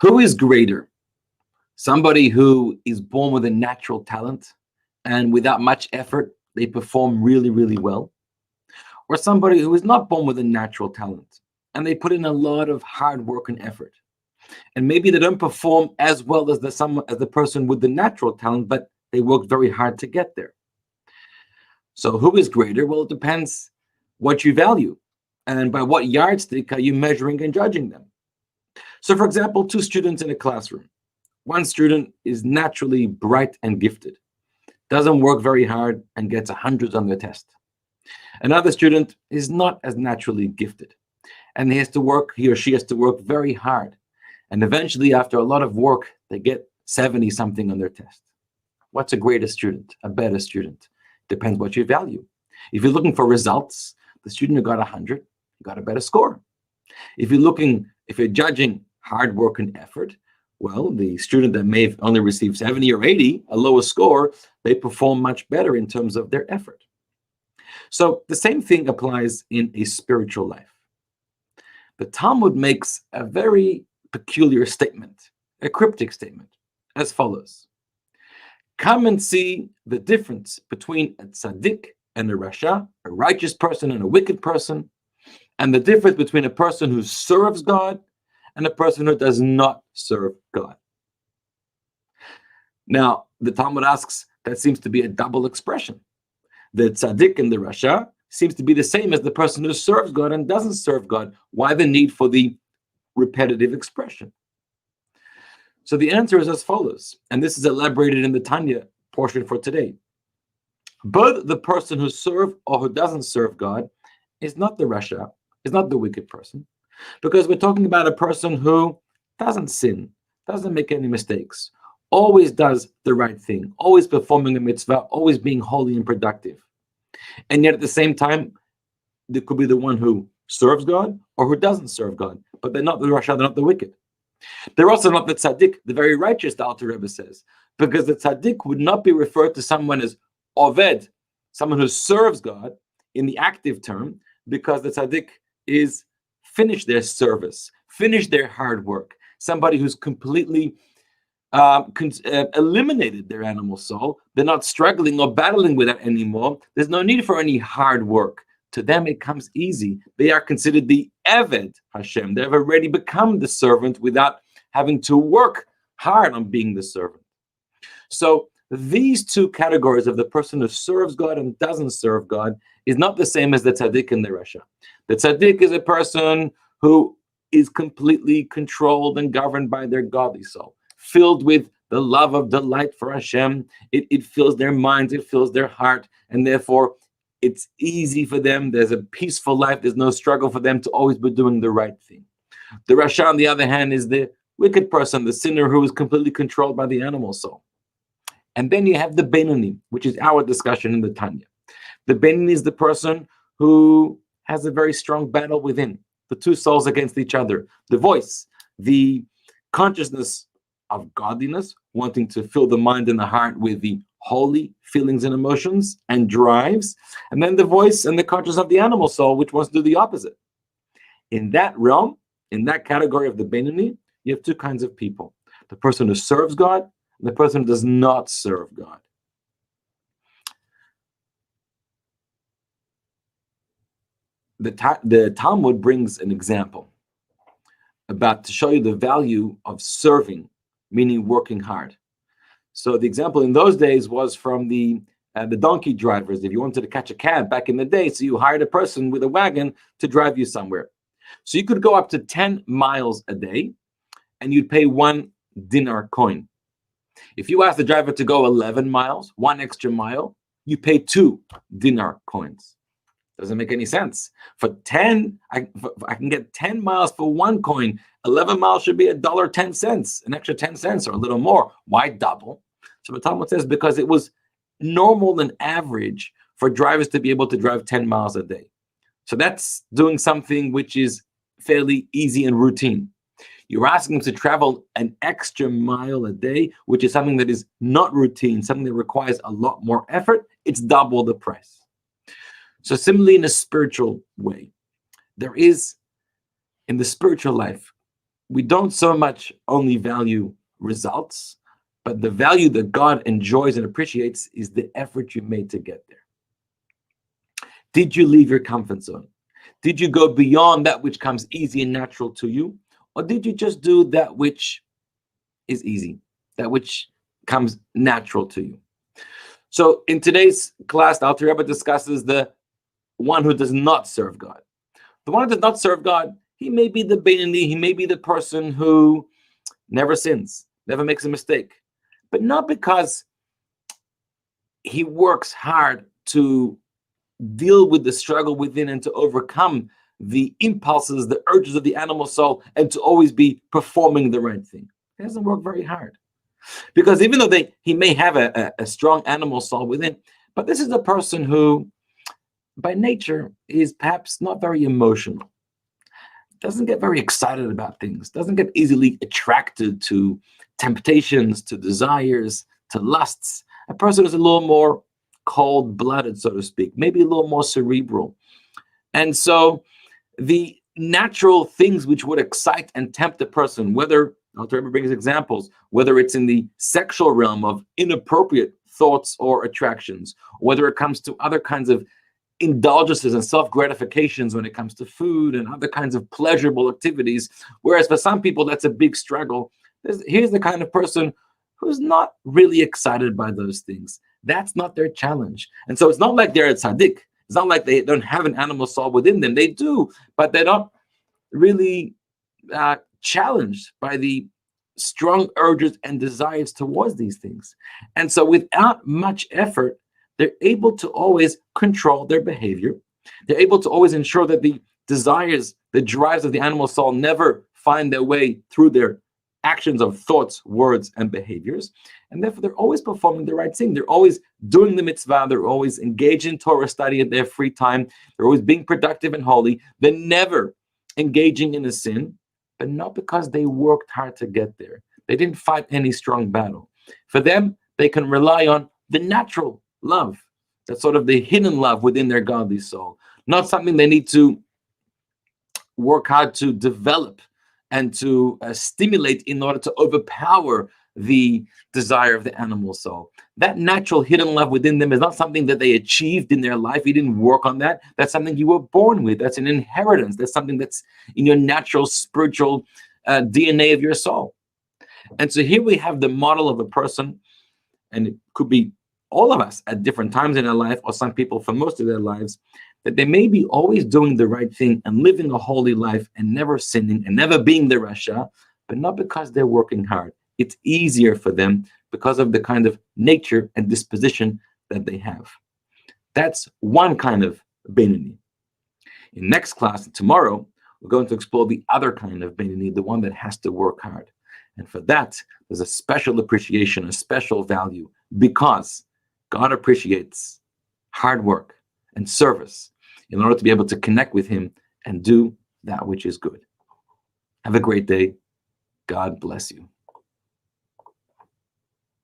Who is greater? Somebody who is born with a natural talent and without much effort, they perform really, really well? Or somebody who is not born with a natural talent and they put in a lot of hard work and effort? And maybe they don't perform as well as the person with the natural talent, but they work very hard to get there. So who is greater? Well, it depends what you value and by what yardstick are you measuring and judging them. So for example, two students in a classroom. One student is naturally bright and gifted, doesn't work very hard and gets 100s on their test. Another student is not as naturally gifted and he or she has to work very hard. And eventually, after a lot of work, they get 70 something on their test. What's a greater student, a better student? Depends what you value. If you're looking for results, the student who got 100 got a better score. If you're judging hard work and effort, well, the student that may have only received 70 or 80, a lower score, they perform much better in terms of their effort. So the same thing applies in a spiritual life. The Talmud makes a very peculiar statement, a cryptic statement, as follows. Come and see the difference between a tzaddik and a rasha, a righteous person and a wicked person, and the difference between a person who serves God and a person who does not serve God. Now, the Talmud asks, that seems to be a double expression. The tzaddik and the rasha seems to be the same as the person who serves God and doesn't serve God. Why the need for the repetitive expression? So the answer is as follows, and this is elaborated in the Tanya portion for today. Both the person who serves or who doesn't serve God is not the rasha, is not the wicked person, because we're talking about a person who doesn't sin, doesn't make any mistakes, always does the right thing, always performing a mitzvah, always being holy and productive. And yet at the same time, there could be the one who serves God or who doesn't serve God, but they're not the rasha, they're not the wicked. They're also not the tzaddik, the very righteous, the Alter Rebbe says, because the tzaddik would not be referred to someone as oved, someone who serves God in the active term, because the tzaddik is finished their service, finished their hard work, somebody who's completely eliminated their animal soul. They're not struggling or battling with that anymore. There's no need for any hard work. To them, it comes easy. They are considered the Eved Hashem. They've already become the servant without having to work hard on being the servant. So these two categories of the person who serves God and doesn't serve God is not the same as the tzaddik and the rasha. The tzaddik is a person who is completely controlled and governed by their godly soul, filled with the love of delight for Hashem. It fills their minds, it fills their heart, and therefore it's easy for them. There's a peaceful life. There's no struggle for them to always be doing the right thing. The rasha, on the other hand, is the wicked person, the sinner who is completely controlled by the animal soul. And then you have the Benoni, which is our discussion in the Tanya. The Benoni is the person who has a very strong battle within, the two souls against each other, the voice, the consciousness of godliness, wanting to fill the mind and the heart with the holy feelings and emotions and drives, and then the voice and the consciousness of the animal soul, which wants to do the opposite. In that realm, in that category of the Benoni, you have two kinds of people: the person who serves God and the person who does not serve God. The Talmud brings an example about to show you the value of serving, meaning working hard. So the example in those days was from the donkey drivers. If you wanted to catch a cab back in the day, so you hired a person with a wagon to drive you somewhere. So you could go up to 10 miles a day and you'd pay 1 dinar coin. If you ask the driver to go 11 miles, 1 extra mile, you pay 2 dinar coins. Doesn't make any sense. For 10, I can get 10 miles for 1 coin. 11 miles should be $1.10, an extra 10 cents or a little more. Why double? So the Talmud says because it was normal and average for drivers to be able to drive 10 miles a day. So that's doing something which is fairly easy and routine. You're asking them to travel an extra mile a day, which is something that is not routine, something that requires a lot more effort. It's double the price. So similarly, in a spiritual way, there is, in the spiritual life, we don't so much only value results, but the value that God enjoys and appreciates is the effort you made to get there. Did you leave your comfort zone? Did you go beyond that which comes easy and natural to you? Or did you just do that which is easy, that which comes natural to you? So in today's class, the Alter Rebbe discusses the one who does not serve God. The one who does not serve God, he may be the Beneleh, he may be the person who never sins, never makes a mistake, but not because he works hard to deal with the struggle within and to overcome the impulses, the urges of the animal soul, and to always be performing the right thing. He doesn't work very hard. Because even though he may have a strong animal soul within, but this is a person who, by nature, is perhaps not very emotional, doesn't get very excited about things, doesn't get easily attracted to temptations, to desires, to lusts. A person who's a little more cold-blooded, so to speak, maybe a little more cerebral. And so the natural things which would excite and tempt a person, whether, I'll try to bring examples, whether it's in the sexual realm of inappropriate thoughts or attractions, whether it comes to other kinds of indulgences and self-gratifications when it comes to food and other kinds of pleasurable activities, whereas for some people that's a big struggle. Here's the kind of person who's not really excited by those things. That's not their challenge. And so it's not like they're a tzaddik. It's not like they don't have an animal soul within them. They do, but they're not really challenged by the strong urges and desires towards these things. And so without much effort, they're able to always control their behavior. They're able to always ensure that the desires, the drives of the animal soul never find their way through their actions of thoughts, words, and behaviors. And therefore, they're always performing the right thing. They're always doing the mitzvah. They're always engaged in Torah study at their free time. They're always being productive and holy. They're never engaging in a sin, but not because they worked hard to get there. They didn't fight any strong battle. For them, they can rely on the natural love. That's sort of the hidden love within their godly soul. Not something they need to work hard to develop and to stimulate in order to overpower the desire of the animal soul. That natural hidden love within them is not something that they achieved in their life. You didn't work on that. That's something you were born with. That's an inheritance. That's something that's in your natural spiritual DNA of your soul. And so here we have the model of a person, and it could be all of us at different times in our life, or some people for most of their lives, that they may be always doing the right thing and living a holy life and never sinning and never being the Rasha, but not because they're working hard. It's easier for them because of the kind of nature and disposition that they have. That's one kind of Beneleh. In next class, tomorrow, we're going to explore the other kind of Beneleh, the one that has to work hard. And for that, there's a special appreciation, a special value, because God appreciates hard work and service in order to be able to connect with him and do that which is good. Have a great day. God bless you.